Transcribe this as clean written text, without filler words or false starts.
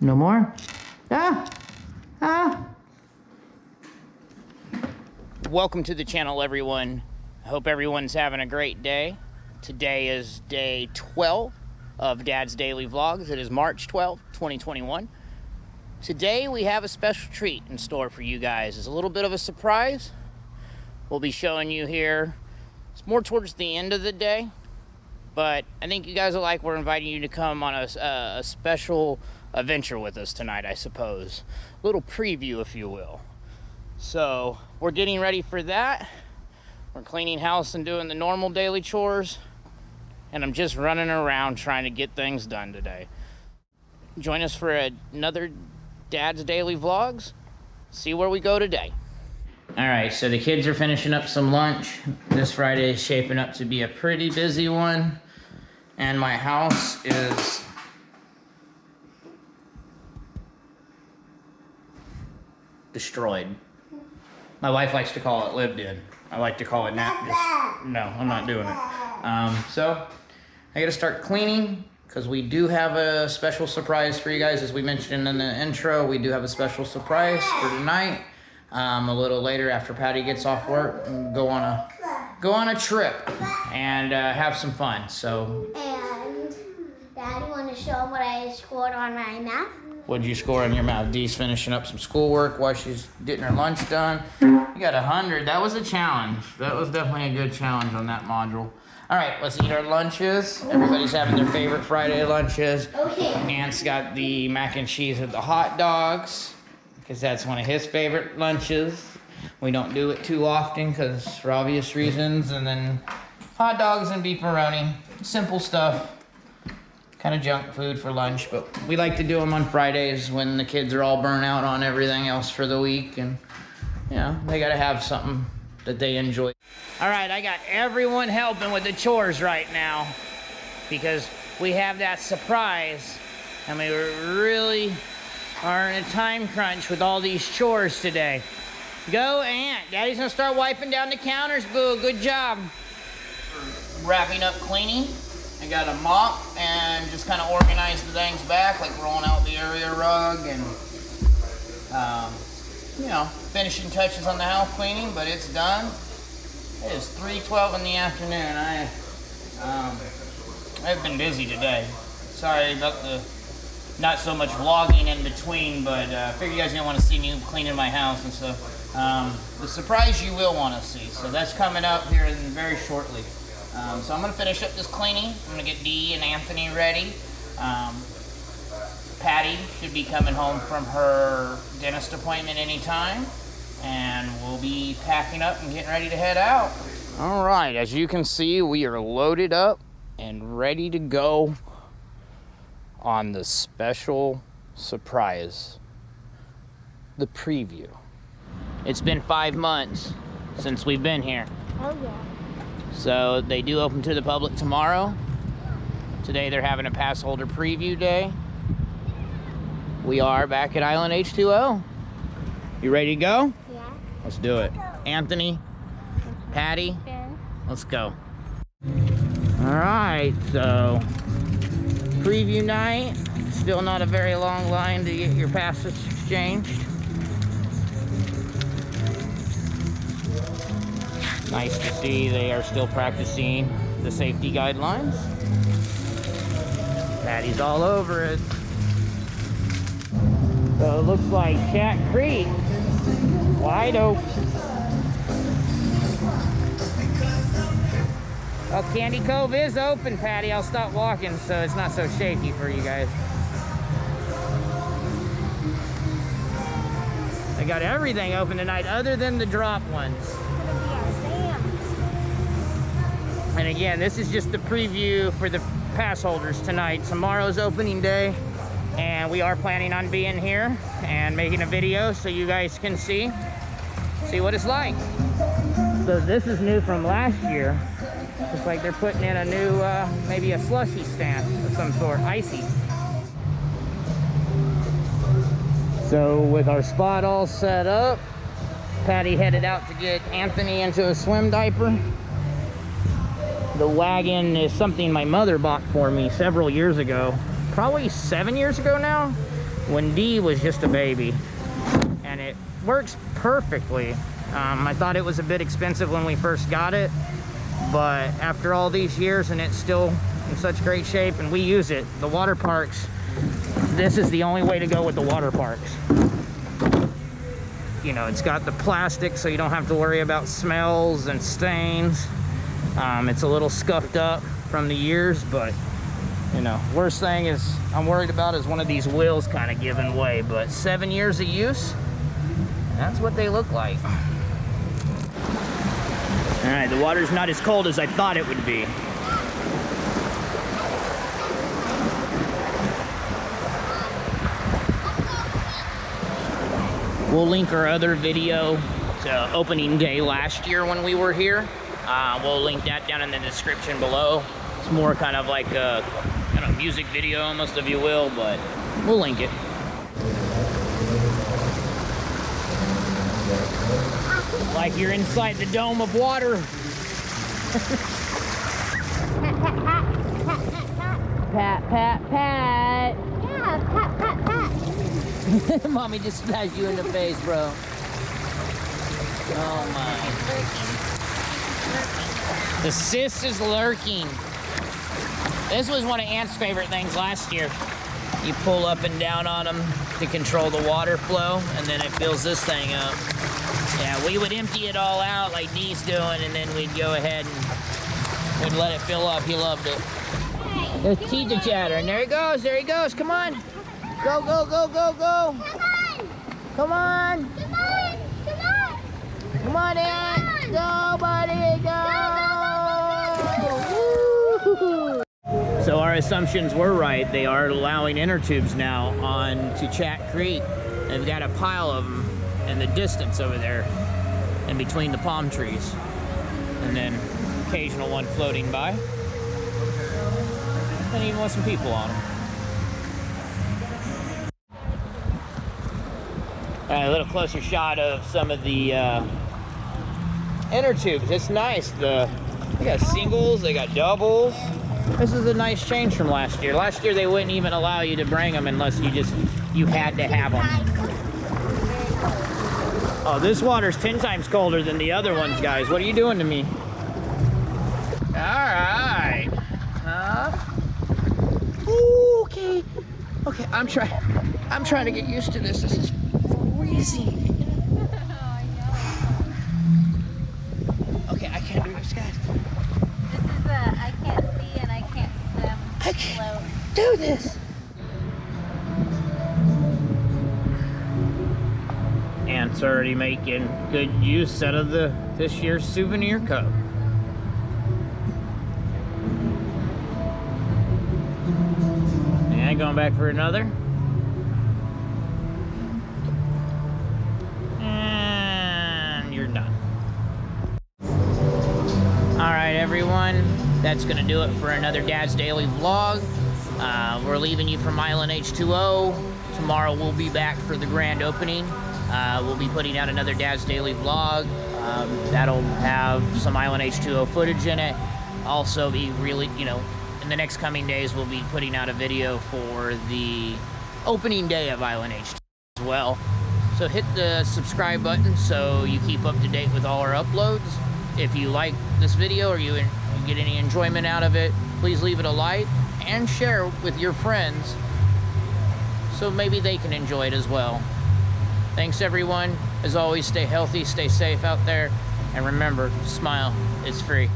No more? Ah! Ah! Welcome to the channel, everyone. I hope everyone's having a great day. Today is day 12 of Dad's Daily Vlogs. It is March 12, 2021. Today we have a special treat in store for you guys. It's a little bit of a surprise. We'll be showing you here. It's more towards the end of the day, but I think you guys will like. We're inviting you to come on a special adventure with us tonight, I suppose. A little preview, if you will. So we're getting ready for that. We're cleaning house and doing the normal daily chores, and I'm just running around trying to get things done today. Join us for another Dad's Daily Vlogs. See where we go today. All right, so the kids are finishing up some lunch. This Friday is shaping up to be a pretty busy one, and my house is destroyed. My wife likes to call it lived in. I like to call it not. No, I'm not doing it. So I got to start cleaning because we do have a special surprise for you guys. As we mentioned in the intro, we do have a special surprise for tonight. A little later, after Patty gets off work, go on a trip and have some fun. So. And Daddy, want to show them what I scored on my math? What'd you score on your math? Dee's finishing up some schoolwork while she's getting her lunch done. You got 100. That was a challenge. That was definitely a good challenge on that module. All right, let's eat our lunches. Everybody's having their favorite Friday lunches. Okay. Ant's got the mac and cheese with the hot dogs because that's one of his favorite lunches. We don't do it too often because for obvious reasons. And then hot dogs and beefaroni. Simple stuff. Kind of junk food for lunch, but we like to do them on Fridays when the kids are all burnt out on everything else for the week, and you know, they gotta have something that they enjoy. All right, I got everyone helping with the chores right now because we have that surprise, and we really are in a time crunch with all these chores today. Go, Aunt. Daddy's gonna start wiping down the counters, boo. Good job. We're wrapping up cleaning. I got a mop and just kind of organize the things back, like rolling out the area rug and, you know, finishing touches on the house cleaning, but it's done. It is 3:12 in the afternoon. I've been busy today. Sorry about the not so much vlogging in between, but I figured you guys didn't want to see me cleaning my house and stuff. The surprise you will want to see, so that's coming up here very shortly. So I'm going to finish up this cleaning. I'm going to get Dee and Anthony ready. Patty should be coming home from her dentist appointment anytime. And we'll be packing up and getting ready to head out. All right, as you can see, we are loaded up and ready to go on the special surprise, the preview. It's been 5 months since we've been here. Oh, yeah. So they do open to the public tomorrow. Today they're having a Passholder preview day. We are back at Island H2o. You ready to go? Yeah. Let's do it. Anthony, Patty, let's go. All right, so preview night. Still not a very long line to get your passes exchanged. Nice to see they are still practicing the safety guidelines. Patty's all over it. So it looks like Chat Creek wide open. Oh, Candy Cove is open, Patty. I'll stop walking so it's not so shaky for you guys. They got everything open tonight other than the drop ones. And again, this is just the preview for the pass holders tonight. Tomorrow's opening day, and we are planning on being here and making a video so you guys can see what it's like. So this is new from last year. Looks like they're putting in a new, maybe a slushy stand of some sort, icy. So with our spot all set up, Patty headed out to get Anthony into a swim diaper. The wagon is something my mother bought for me several years ago, probably 7 years ago now. when D was just a baby, and it works perfectly. I thought it was a bit expensive when we first got it, but after all these years and it's still in such great shape, and we use it, the water parks, this is the only way to go with the water parks. You know, it's got the plastic so you don't have to worry about smells and stains. It's a little scuffed up from the years, but you know, worst thing is I'm worried about is one of these wheels kind of giving way, but 7 years of use, that's what they look like. All right, the water's not as cold as I thought it would be. We'll link our other video to opening day last year when we were here. We'll link that down in the description below. It's more kind of like a kind of music video almost, if you will, but we'll link it. Like you're inside the dome of water. Pat, pat, pat. Yeah, pat, pat, pat. Mommy just smashed you in the face, bro. Oh my. The sis is lurking. This was one of Aunt's favorite things last year. You pull up and down on them to control the water flow, and then it fills this thing up. Yeah, we would empty it all out like Dee's doing, and then we'd go ahead and we'd let it fill up. He loved it. There's teacher chatter, and there he goes, there he goes. Come on. Go, go, go, go, go. Come on. Come on. Come on. Come on, Aunt. Go, buddy, go. Woo. So our assumptions were right. They are allowing inner tubes now on to Chat Creek. They've got a pile of them in the distance over there in between the palm trees. And then occasional one floating by. And even with some people on them. All right, a little closer shot of some of the inner tubes. It's nice. They got singles, they got doubles. This is a nice change from last year. Last year they wouldn't even allow you to bring them unless you had to have them. Oh, this water's 10 times colder than the other ones, guys. What are you doing to me? All right. Ooh, okay. Okay, I'm trying to get used to this. This is freezing. Okay, I can't do this, guys. This is I can't see and I can't swim. I can't do this. Aunt's already making good use out of this year's souvenir cup. And going back for another. And you're done. Alright everyone, that's gonna do it for another Dad's Daily Vlog. We're leaving you from Island H2o. Tomorrow we'll be back for the grand opening. We'll be putting out another Dad's Daily Vlog. That'll have some Island H2o footage in it. Also be really, you know, in the next coming days we'll be putting out a video for the opening day of Island H2o as well. So hit the subscribe button so you keep up to date with all our uploads. If you like this video or you get any enjoyment out of it, please leave it a like and share with your friends so maybe they can enjoy it as well. Thanks everyone. As always, stay healthy, stay safe out there, and remember, smile, it's free.